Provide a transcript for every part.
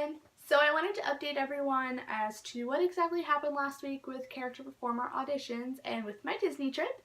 everyone! So I wanted to update everyone as to what exactly happened last week with character performer auditions and with my Disney trip.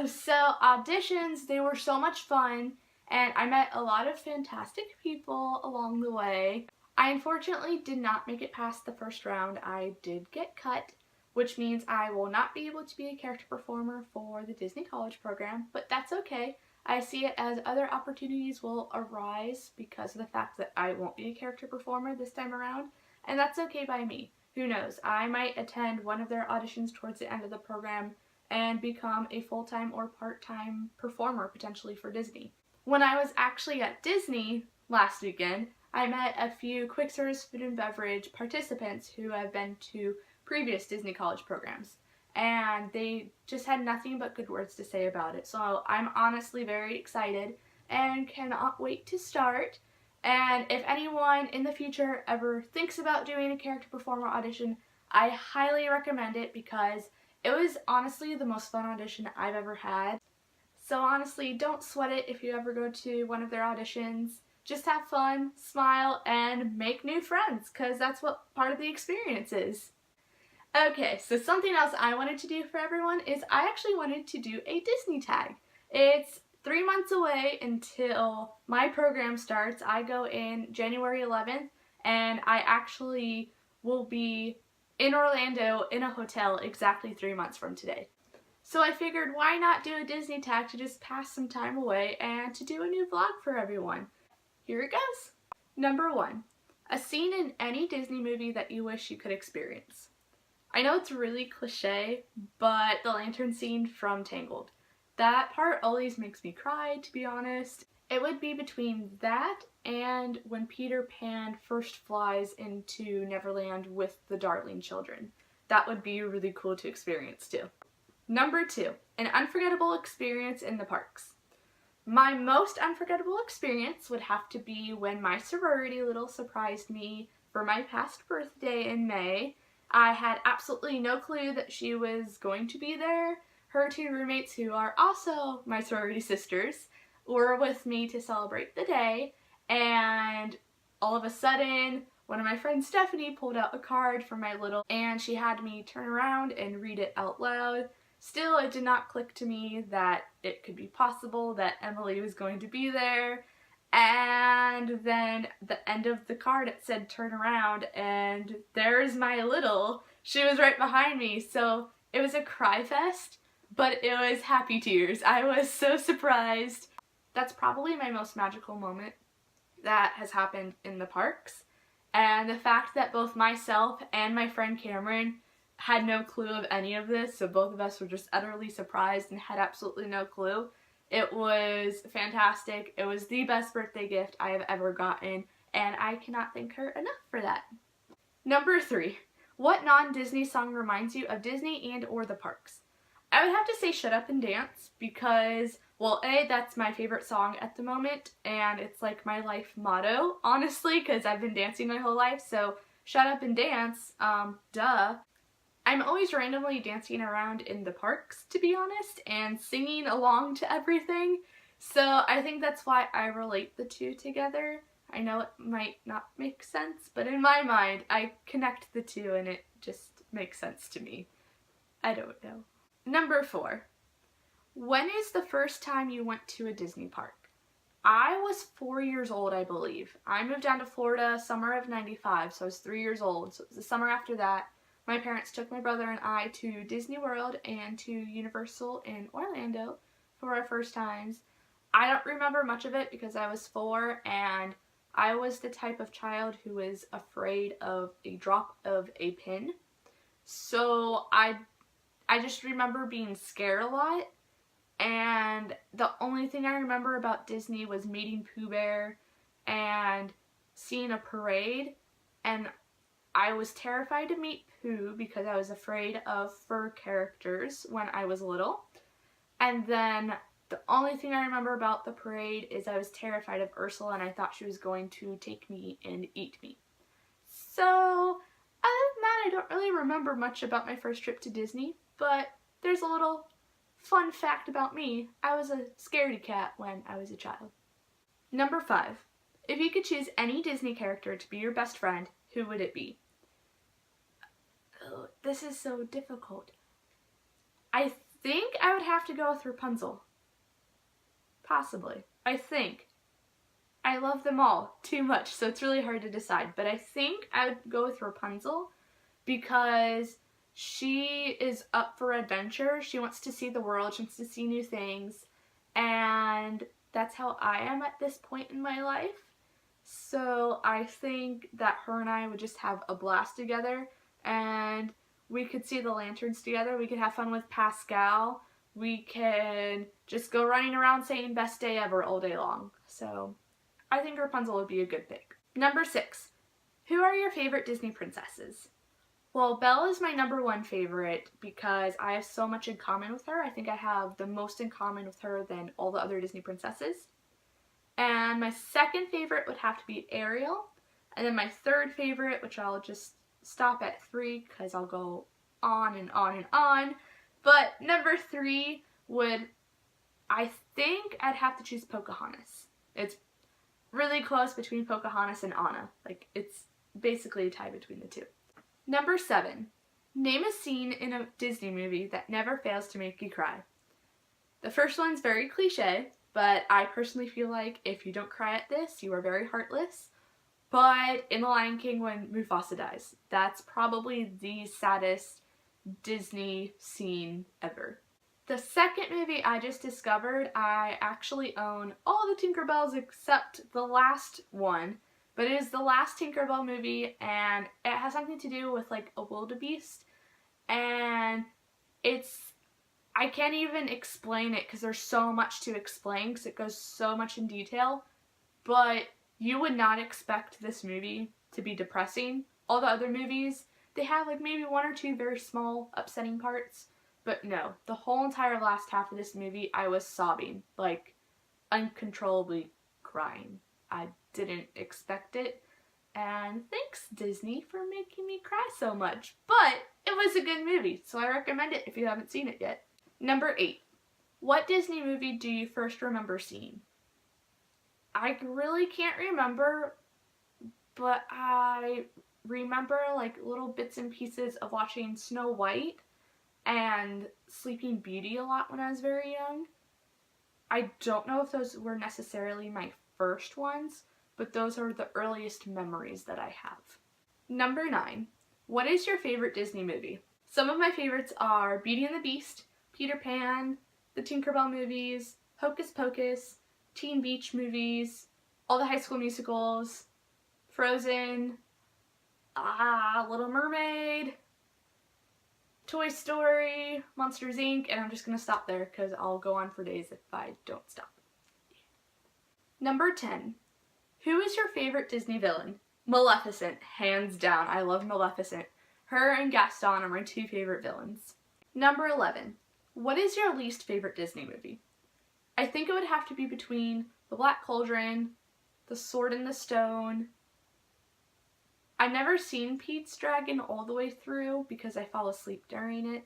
So auditions, they were so much fun and I met a lot of fantastic people along the way. I unfortunately did not make it past the first round. I did get cut, which means I will not be able to be a character performer for the Disney College program, but that's okay. I see it as other opportunities will arise because of the fact that I won't be a character performer this time around, and that's okay by me. Who knows, I might attend one of their auditions towards the end of the program and become a full-time or part-time performer potentially for Disney. When I was actually at Disney last weekend, I met a few quick service food and beverage participants who have been to previous Disney College programs, and they just had nothing but good words to say about it. So I'm honestly very excited and cannot wait to start. And if anyone in the future ever thinks about doing a character performer audition, I highly recommend it because it was honestly the most fun audition I've ever had. So honestly, don't sweat it if you ever go to one of their auditions. Just have fun, smile, and make new friends, because that's what part of the experience is. Okay, so something else I wanted to do for everyone is I actually wanted to do a Disney tag. It's 3 months away until my program starts. I go in January 11th, and I actually will be in Orlando in a hotel exactly 3 months from today. So I figured why not do a Disney tag to just pass some time away and to do a new vlog for everyone. Here it goes. Number 1, a scene in any Disney movie that you wish you could experience. I know it's really cliche, but the lantern scene from Tangled. That part always makes me cry, to be honest. It would be between that and when Peter Pan first flies into Neverland with the Darling children. That would be really cool to experience too. Number 2, an unforgettable experience in the parks. My most unforgettable experience would have to be when my sorority little surprised me for my past birthday in May. I had absolutely no clue that she was going to be there. Her 2 roommates, who are also my sorority sisters, were with me to celebrate the day, and all of a sudden, one of my friends, Stephanie, pulled out a card for my little, and she had me turn around and read it out loud. Still, it did not click to me that it could be possible that Emily was going to be there. And then the end of the card, it said turn around, and there's my little. She was right behind me, so it was a cry fest, but it was happy tears. I was so surprised. That's probably my most magical moment that has happened in the parks. And the fact that both myself and my friend Cameron had no clue of any of this, so both of us were just utterly surprised and had absolutely no clue. It was fantastic. It was the best birthday gift I have ever gotten, and I cannot thank her enough for that. Number 3, what non-Disney song reminds you of Disney and or the parks? I would have to say Shut Up and Dance because, well, A, that's my favorite song at the moment, and it's like my life motto, honestly, because I've been dancing my whole life, so Shut Up and Dance, duh. I'm always randomly dancing around in the parks, to be honest, and singing along to everything, so I think that's why I relate the two together. I know it might not make sense, but in my mind, I connect the two and it just makes sense to me. I don't know. Number 4, when is the first time you went to a Disney park? I was 4 years old, I believe. I moved down to Florida summer of '95, so I was 3 years old, so it was the summer after that. My parents took my brother and I to Disney World and to Universal in Orlando for our first times. I don't remember much of it because I was 4 and I was the type of child who was afraid of a drop of a pin. So I just remember being scared a lot, and the only thing I remember about Disney was meeting Pooh Bear and seeing a parade, and I was terrified to meet Pooh because I was afraid of fur characters when I was little. And then the only thing I remember about the parade is I was terrified of Ursula and I thought she was going to take me and eat me. So, other than that, I don't really remember much about my first trip to Disney, but there's a little fun fact about me. I was a scaredy cat when I was a child. Number 5. If you could choose any Disney character to be your best friend, who would it be? Oh, this is so difficult. I think I would have to go with Rapunzel. Possibly. I think. I love them all too much, so it's really hard to decide. But I think I would go with Rapunzel because she is up for adventure. She wants to see the world. She wants to see new things. And that's how I am at this point in my life. So I think that her and I would just have a blast together. And we could see the lanterns together. We could have fun with Pascal. We can just go running around saying best day ever all day long. So I think Rapunzel would be a good pick. Number 6. Who are your favorite Disney princesses? Well, Belle is my number 1 favorite because I have so much in common with her. I think I have the most in common with her than all the other Disney princesses. And my second favorite would have to be Ariel. And then my third favorite, which I'll just stop at 3 because I'll go on and on and on. But number 3 would, I think I'd have to choose Pocahontas. It's really close between Pocahontas and Anna. Like, it's basically a tie between the two. Number 7. Name a scene in a Disney movie that never fails to make you cry. The first one's very cliche, but I personally feel like if you don't cry at this, you are very heartless. But in The Lion King, when Mufasa dies, that's probably the saddest Disney scene ever. The second movie I just discovered, I actually own all the Tinkerbells except the last one. But it is the last Tinkerbell movie, and it has something to do with like a wildebeest. And I can't even explain it because there's so much to explain because it goes so much in detail. But you would not expect this movie to be depressing. All the other movies, they have like maybe 1 or 2 very small upsetting parts. But no, the whole entire last half of this movie, I was sobbing, like uncontrollably crying. I didn't expect it. And thanks, Disney, for making me cry so much. But it was a good movie, so I recommend it if you haven't seen it yet. Number 8. What Disney movie do you first remember seeing? I really can't remember, but I remember like little bits and pieces of watching Snow White and Sleeping Beauty a lot when I was very young. I don't know if those were necessarily my first ones, but those are the earliest memories that I have. Number 9. What is your favorite Disney movie? Some of my favorites are Beauty and the Beast, Peter Pan, the Tinkerbell movies, Hocus Pocus, Teen Beach movies, all the High School Musicals, Frozen, Little Mermaid, Toy Story, Monsters Inc., and I'm just going to stop there because I'll go on for days if I don't stop. Number 10. Who is your favorite Disney villain? Maleficent, hands down. I love Maleficent. Her and Gaston are my 2 favorite villains. Number 11. What is your least favorite Disney movie? I think it would have to be between The Black Cauldron, The Sword in the Stone. I've never seen Pete's Dragon all the way through because I fall asleep during it.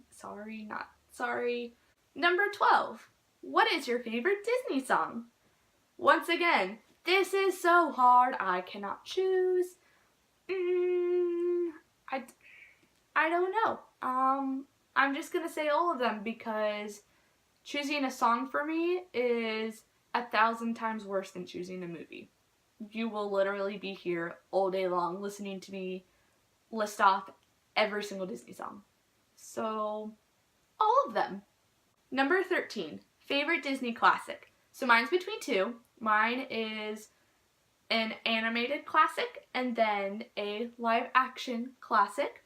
Sorry, not sorry. Number 12. What is your favorite Disney song? Once again, this is so hard. I cannot choose. I don't know. I'm just gonna say all of them because choosing a song for me is 1,000 times worse than choosing a movie. You will literally be here all day long listening to me list off every single Disney song. So, all of them. Number 13, favorite Disney classic. So mine's between 2. Mine is an animated classic and then a live action classic.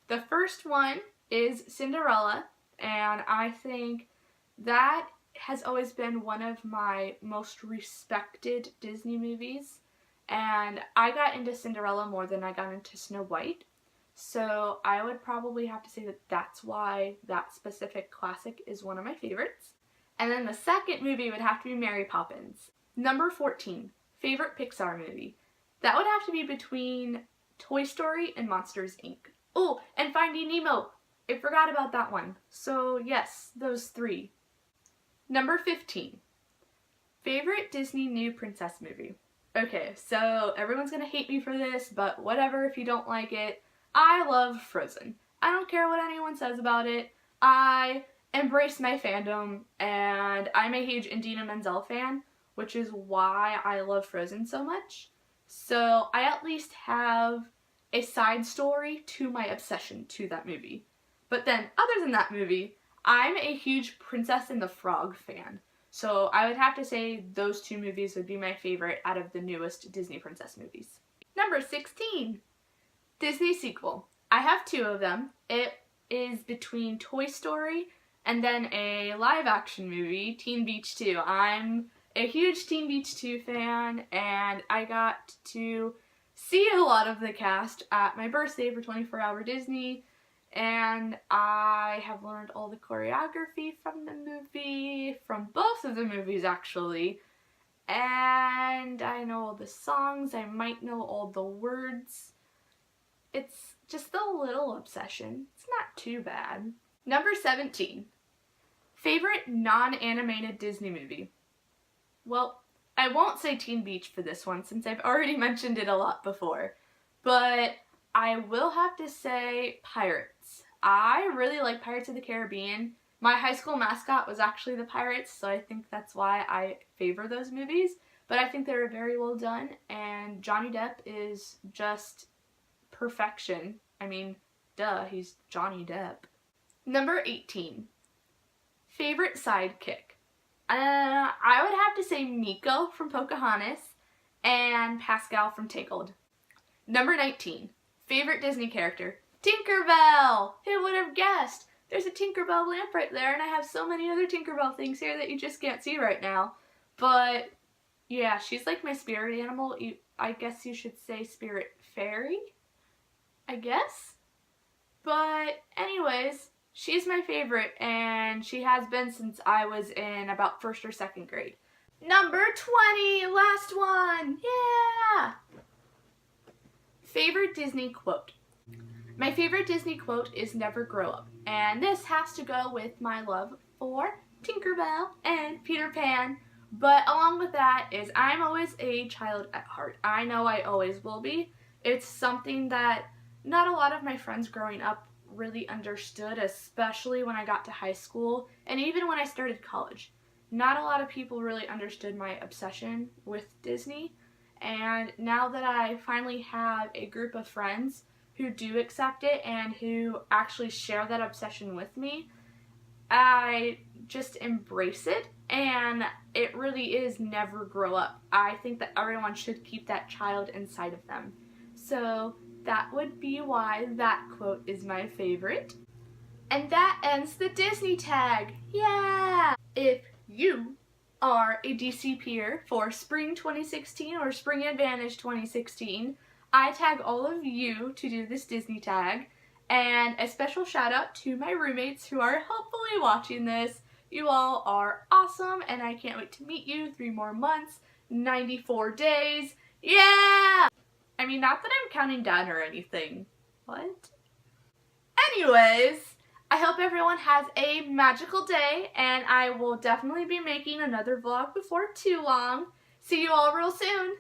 The first one is Cinderella, and I think that has always been one of my most respected Disney movies. And I got into Cinderella more than I got into Snow White. So I would probably have to say that that's why that specific classic is one of my favorites. And then the second movie would have to be Mary Poppins. Number 14, favorite Pixar movie. That would have to be between Toy Story and Monsters, Inc. Oh, and Finding Nemo. I forgot about that one. So yes, those 3. Number 15, favorite Disney new princess movie. Okay, so everyone's gonna hate me for this, but whatever if you don't like it. I love Frozen. I don't care what anyone says about it. I embrace my fandom, and I'm a huge Idina Menzel fan, which is why I love Frozen so much. So I at least have a side story to my obsession to that movie. But then, other than that movie, I'm a huge Princess and the Frog fan. So I would have to say those two movies would be my favorite out of the newest Disney princess movies. Number 16, Disney sequel. I have two of them. It is between Toy Story and then a live action movie, Teen Beach 2. I'm a huge Teen Beach 2 fan, and I got to see a lot of the cast at my birthday for 24 Hour Disney. And I have learned all the choreography from the movie, from both of the movies actually. And I know all the songs, I might know all the words. It's just a little obsession. It's not too bad. Number 17. Favorite non-animated Disney movie? Well, I won't say Teen Beach for this one since I've already mentioned it a lot before. But I will have to say Pirates. I really like Pirates of the Caribbean. My high school mascot was actually the Pirates, so I think that's why I favor those movies. But I think they're very well done, and Johnny Depp is just perfection. I mean, duh, he's Johnny Depp. Number 18. Favorite sidekick? I would have to say Miko from Pocahontas and Pascal from Tangled. Number 19. Favorite Disney character? Tinkerbell! Who would have guessed? There's a Tinkerbell lamp right there, and I have so many other Tinkerbell things here that you just can't see right now. But, yeah, she's like my spirit animal. I guess you should say spirit fairy? I guess? But, anyways, she's my favorite, and she has been since I was in about 1st or 2nd grade. Number 20! Last one! Yeah! Favorite Disney quote. My favorite Disney quote is never grow up, and this has to go with my love for Tinkerbell and Peter Pan, but along with that is I'm always a child at heart. I know I always will be. It's something that not a lot of my friends growing up really understood, especially when I got to high school and even when I started college. Not a lot of people really understood my obsession with Disney. And now that I finally have a group of friends who do accept it and who actually share that obsession with me, I just embrace it, and it really is never grow up. I think that everyone should keep that child inside of them. So that would be why that quote is my favorite. And that ends the Disney tag. Yeah! If you are a DCPer for Spring 2016 or Spring Advantage 2016, I tag all of you to do this Disney tag, and a special shout out to my roommates who are hopefully watching this. You all are awesome, and I can't wait to meet you. 3 more months, 94 days, yeah! I mean, not that I'm counting down or anything. What? Anyways, I hope everyone has a magical day, and I will definitely be making another vlog before too long. See you all real soon.